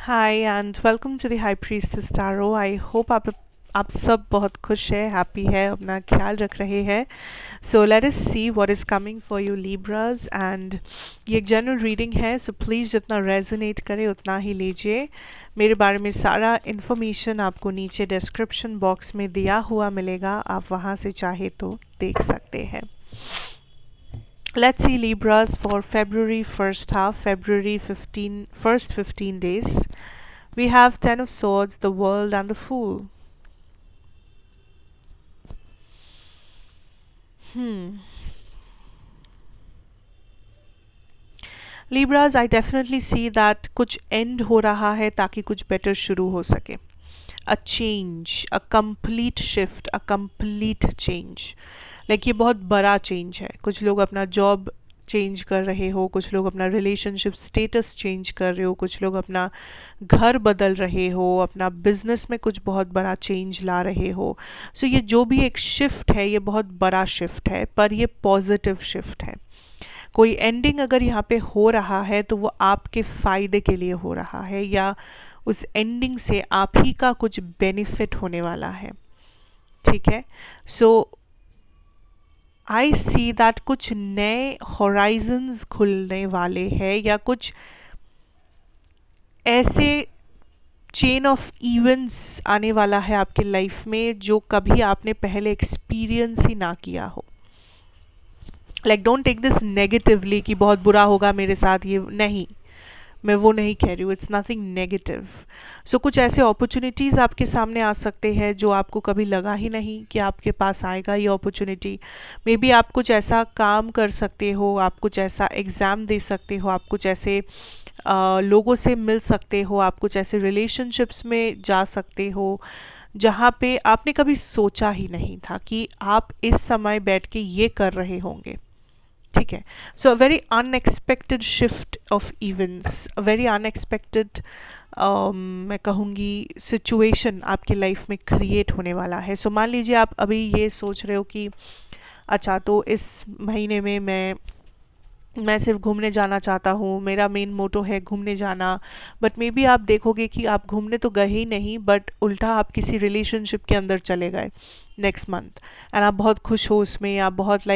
Hi and welcome to the high priestess tarot. I hope आप सब बहुत खुश है, हैप्पी है, अपना ख्याल रख रहे हैं। So let us see what is coming for you Libras. And ये एक जनरल रीडिंग है, सो प्लीज़ जितना रेजोनेट करे उतना ही लीजिए। मेरे बारे में सारा इन्फॉर्मेशन आपको नीचे डिस्क्रिप्शन बॉक्स में दिया हुआ मिलेगा, आप वहाँ से चाहे तो देख सकते हैं। Let's see Libras for February first half, February first 15 days. We have Ten of Swords, the World and the Fool. Libras, I definitely see that कुछ end हो रहा है ताकि कुछ better शुरू हो सके. A change, a complete shift, a complete change. Like ये बहुत बड़ा चेंज है। कुछ लोग अपना जॉब चेंज कर रहे हो, कुछ लोग अपना रिलेशनशिप स्टेटस चेंज कर रहे हो, कुछ लोग अपना घर बदल रहे हो, अपना बिजनेस में कुछ बहुत बड़ा चेंज ला रहे हो। सो ये जो भी एक शिफ्ट है, ये बहुत बड़ा शिफ्ट है, पर ये पॉजिटिव शिफ्ट है। कोई एंडिंग अगर यहाँ पे हो रहा है तो वो आपके फ़ायदे के लिए हो रहा है, या उस एंडिंग से आप ही का कुछ बेनिफिट होने वाला है। ठीक है, सो आई सी दैट कुछ नए हॉराइजन्स खुलने वाले हैं, या कुछ ऐसे चेन ऑफ इवेंट्स आने वाला है आपके लाइफ में जो कभी आपने पहले एक्सपीरियंस ही ना किया हो। Like don't take this negatively कि बहुत बुरा होगा मेरे साथ, ये नहीं, मैं वो नहीं कह रही हूँ, इट्स नथिंग नेगेटिव। सो कुछ ऐसे अपॉर्चुनिटीज़ आपके सामने आ सकते हैं जो आपको कभी लगा ही नहीं कि आपके पास आएगा ये अपॉर्चुनिटी। मे बी आप कुछ ऐसा काम कर सकते हो, आप कुछ ऐसा एग्ज़ाम दे सकते हो, आप कुछ ऐसे लोगों से मिल सकते हो, आप कुछ ऐसे रिलेशनशिप्स में जा सकते हो जहाँ पे आपने कभी सोचा ही नहीं था कि आप इस समय बैठ के ये कर रहे होंगे। ठीक है, so very unexpected shift of events, very unexpected मैं कहूँगी सिचुएशन आपकी लाइफ में क्रिएट होने वाला है। सो मान लीजिए आप अभी ये सोच रहे हो कि अच्छा, तो इस महीने में मैं सिर्फ घूमने जाना चाहता हूँ, मेरा मेन मोटो है घूमने जाना। बट मे बी आप देखोगे कि आप घूमने तो गए ही नहीं, बट उल्टा आप किसी रिलेशनशिप के अंदर चले गए नेक्स्ट मंथ, एंड आप बहुत खुश हो उसमें, आप बहुत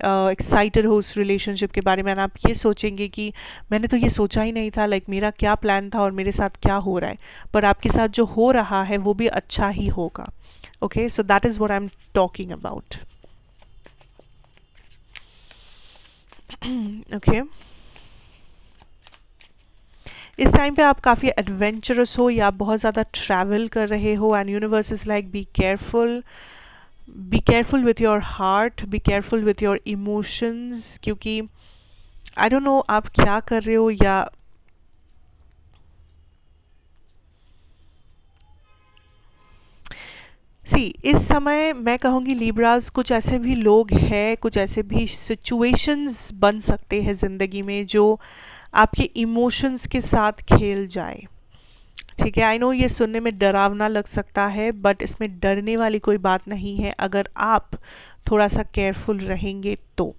एक्साइटेड हो उस रिलेशनशिप के बारे में, एंड आप ये सोचेंगे कि मैंने तो ये सोचा ही नहीं था, मेरा क्या प्लान था और मेरे साथ क्या हो रहा है, पर आपके साथ जो हो रहा है वो भी अच्छा ही होगा। Okay, so that is what I am talking about. Okay, इस टाइम पे आप काफ़ी एडवेंचरस हो, या आप बहुत ज़्यादा ट्रैवल कर रहे हो, and universe is like be careful with your heart, be careful with your emotions, क्योंकि आई डोंट नो आप क्या कर रहे हो, या सी इस समय मैं कहूँगी लिब्रास, कुछ ऐसे भी लोग हैं, कुछ ऐसे भी सिचुएशंस बन सकते हैं ज़िंदगी में जो आपके इमोशंस के साथ खेल जाए। ठीक है, आई नो ये सुनने में डरावना लग सकता है, बट इसमें डरने वाली कोई बात नहीं है अगर आप थोड़ा सा केयरफुल रहेंगे तो।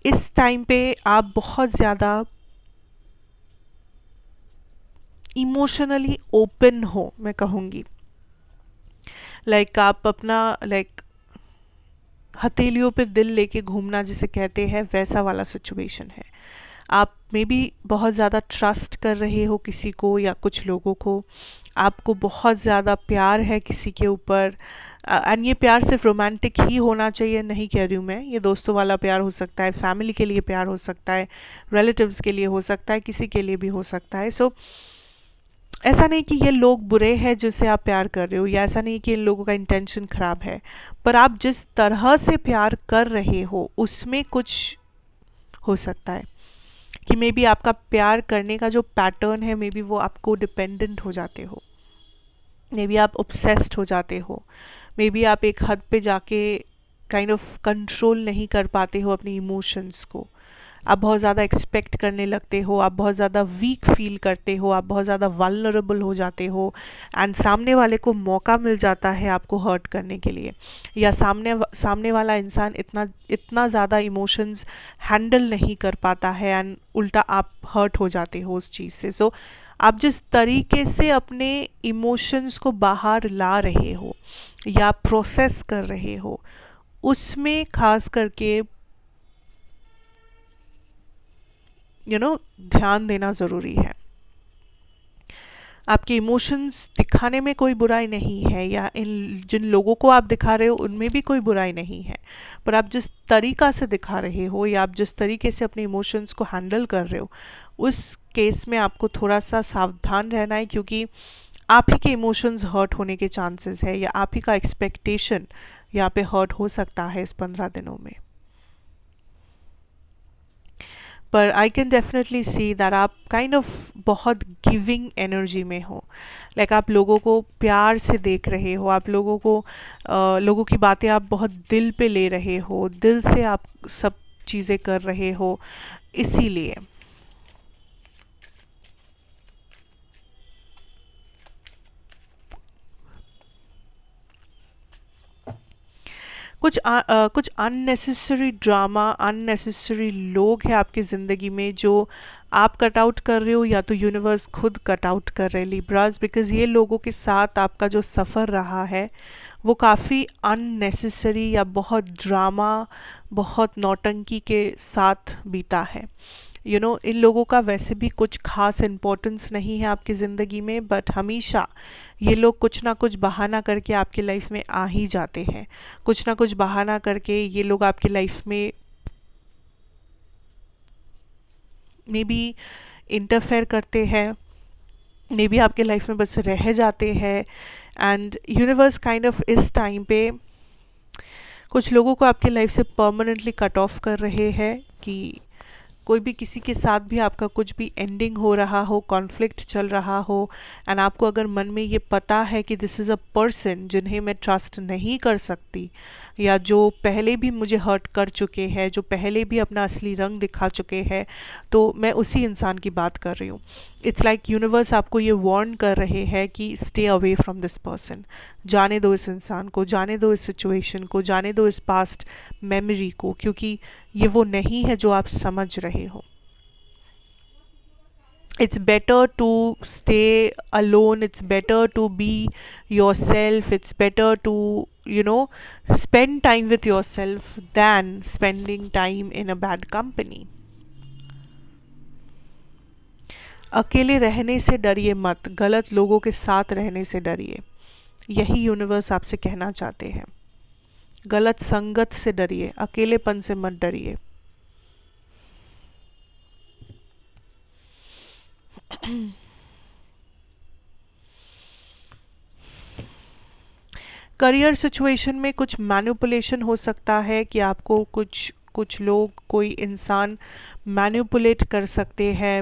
इस टाइम पे आप बहुत ज़्यादा इमोशनली ओपन हो, मैं कहूँगी। आप अपना हथेलियों पे दिल लेके घूमना जिसे कहते हैं, वैसा वाला सिचुएशन है। आप मे बी बहुत ज़्यादा ट्रस्ट कर रहे हो किसी को या कुछ लोगों को, आपको बहुत ज़्यादा प्यार है किसी के ऊपर, एंड ये प्यार सिर्फ रोमांटिक ही होना चाहिए नहीं कह रही हूँ मैं, ये दोस्तों वाला प्यार हो सकता है, फैमिली के लिए प्यार हो सकता है, रिलेटिव्स के लिए हो सकता है, किसी के लिए भी हो सकता है। सो ऐसा नहीं कि ये लोग बुरे हैं जिससे आप प्यार कर रहे हो, या ऐसा नहीं कि इन लोगों का इंटेंशन ख़राब है, पर आप जिस तरह से प्यार कर रहे हो उसमें कुछ हो सकता है कि मे बी आपका प्यार करने का जो पैटर्न है, मे बी वो आपको डिपेंडेंट हो जाते हो, मे बी आप ऑब्सेस्ड हो जाते हो, मे बी आप एक हद पे जाके काइंड ऑफ कंट्रोल नहीं कर पाते हो अपनी इमोशंस को, आप बहुत ज़्यादा एक्सपेक्ट करने लगते हो, आप बहुत ज़्यादा वीक फील करते हो, आप बहुत ज़्यादा वल्नरेबल हो जाते हो, एंड सामने वाले को मौका मिल जाता है आपको हर्ट करने के लिए, या सामने वाला इंसान इतना इतना ज़्यादा इमोशंस हैंडल नहीं कर पाता है, एंड उल्टा आप हर्ट हो जाते हो उस चीज़ से। सो आप जिस तरीके से अपने इमोशंस को बाहर ला रहे हो या प्रोसेस कर रहे हो, उसमें खास करके ध्यान देना ज़रूरी है। आपके इमोशंस दिखाने में कोई बुराई नहीं है, या इन जिन लोगों को आप दिखा रहे हो उनमें भी कोई बुराई नहीं है, पर आप जिस तरीका से दिखा रहे हो या आप जिस तरीके से अपने इमोशंस को हैंडल कर रहे हो, उस केस में आपको थोड़ा सा सावधान रहना है, क्योंकि आप ही के इमोशंस हर्ट होने के चांसेस है, या आप ही का एक्सपेक्टेशन यहाँ पे हर्ट हो सकता है इस 15 दिनों में। पर I can definitely see that आप काइंड ऑफ बहुत गिविंग एनर्जी में हो, लाइक आप लोगों को प्यार से देख रहे हो, आप लोगों की बातें आप बहुत दिल पे ले रहे हो, दिल से आप सब चीज़ें कर रहे हो, इसीलिए कुछ अननेसेसरी ड्रामा, अननेसेसरी लोग हैं आपकी ज़िंदगी में जो आप कट आउट कर रहे हो, या तो यूनिवर्स खुद कट आउट कर रहे हैं लिब्रास, बिकॉज़ ये लोगों के साथ आपका जो सफ़र रहा है वो काफ़ी अननेसेसरी या बहुत ड्रामा, बहुत नौटंकी के साथ बीता है। इन लोगों का वैसे भी कुछ खास इम्पोर्टेंस नहीं है आपकी ज़िंदगी में, बट हमेशा ये लोग कुछ ना कुछ बहाना करके आपकी लाइफ में आ ही जाते हैं, कुछ ना कुछ बहाना करके ये लोग आपकी लाइफ में मे बी इंटरफेयर करते हैं, मे बी आपके लाइफ में बस रह जाते हैं, एंड यूनिवर्स काइंड ऑफ इस टाइम पे कुछ लोगों को आपकी लाइफ से परमानेंटली कट ऑफ कर रहे हैं, कि कोई भी किसी के साथ भी आपका कुछ भी एंडिंग हो रहा हो, कॉन्फ्लिक्ट चल रहा हो, एंड आपको अगर मन में ये पता है कि दिस इज़ अ पर्सन जिन्हें मैं ट्रस्ट नहीं कर सकती, या जो पहले भी मुझे हर्ट कर चुके हैं, जो पहले भी अपना असली रंग दिखा चुके हैं, तो मैं उसी इंसान की बात कर रही हूँ। इट्स लाइक यूनिवर्स आपको ये वार्न कर रहे हैं कि stay away from this person, जाने दो इस इंसान को, जाने दो इस सिचुएशन को, जाने दो इस पास्ट मेमोरी को, क्योंकि ये वो नहीं है जो आप समझ रहे हो। It's better to stay alone, it's better to be yourself, it's better to spend time with yourself than spending time in a bad company. अकेले रहने से डरिए मत, गलत लोगों के साथ रहने से डरिए, यही यूनिवर्स आपसे कहना चाहते हैं। गलत संगत से डरिए, अकेलेपन से मत डरिए। करियर सिचुएशन में कुछ मैनिपुलेशन हो सकता है, कि आपको कुछ लोग, कोई इंसान मैनिपुलेट कर सकते हैं,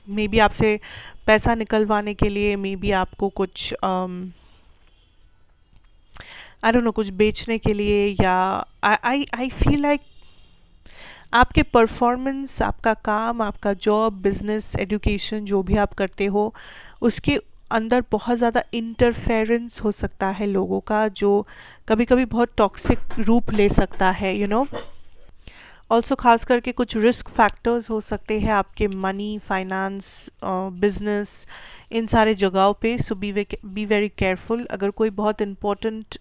मे बी आपसे पैसा निकलवाने के लिए, मे बी आपको कुछ आई डोंट नो कुछ बेचने के लिए, या आई फील लाइक आपके परफॉर्मेंस, आपका काम, आपका जॉब, बिजनेस, एजुकेशन जो भी आप करते हो, उसके अंदर बहुत ज़्यादा इंटरफेरेंस हो सकता है लोगों का, जो कभी कभी बहुत टॉक्सिक रूप ले सकता है। ऑल्सो खास करके कुछ रिस्क फैक्टर्स हो सकते हैं आपके मनी, फाइनेंस, बिजनेस, इन सारे जगहों पे। सो बी वेरी केयरफुल। अगर कोई बहुत इम्पोर्टेंट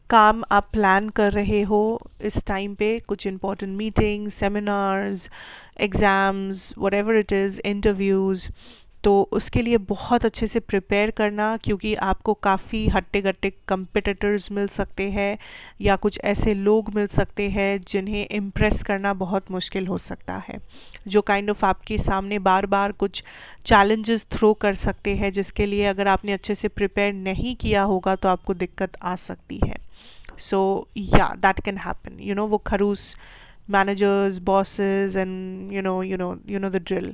काम आप प्लान कर रहे हो इस टाइम पे, कुछ important meeting, seminars, exams, whatever it is, interviews, तो उसके लिए बहुत अच्छे से प्रिपेयर करना, क्योंकि आपको काफ़ी हट्टे कट्टे कंपिटिटर्स मिल सकते हैं, या कुछ ऐसे लोग मिल सकते हैं जिन्हें इम्प्रेस करना बहुत मुश्किल हो सकता है, जो काइंड ऑफ आपके सामने बार बार कुछ चैलेंजेस थ्रो कर सकते हैं, जिसके लिए अगर आपने अच्छे से प्रिपेयर नहीं किया होगा तो आपको दिक्कत आ सकती है। सो या दैट कैन हैपन, वो खरूस managers, bosses, and you know the drill.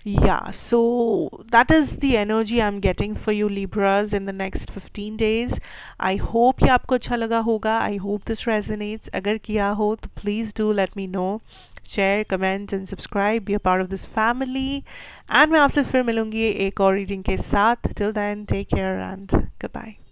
Yeah, so that is the energy I'm getting for you Libras in the next 15 days. I hope ये आपको अच्छा लगा होगा. I hope this resonates. अगर किया हो तो please do let me know. Share, comment and subscribe. Be a part of this family. And मैं आपसे फिर मिलूंगी एक और reading के साथ. Till then, take care and goodbye.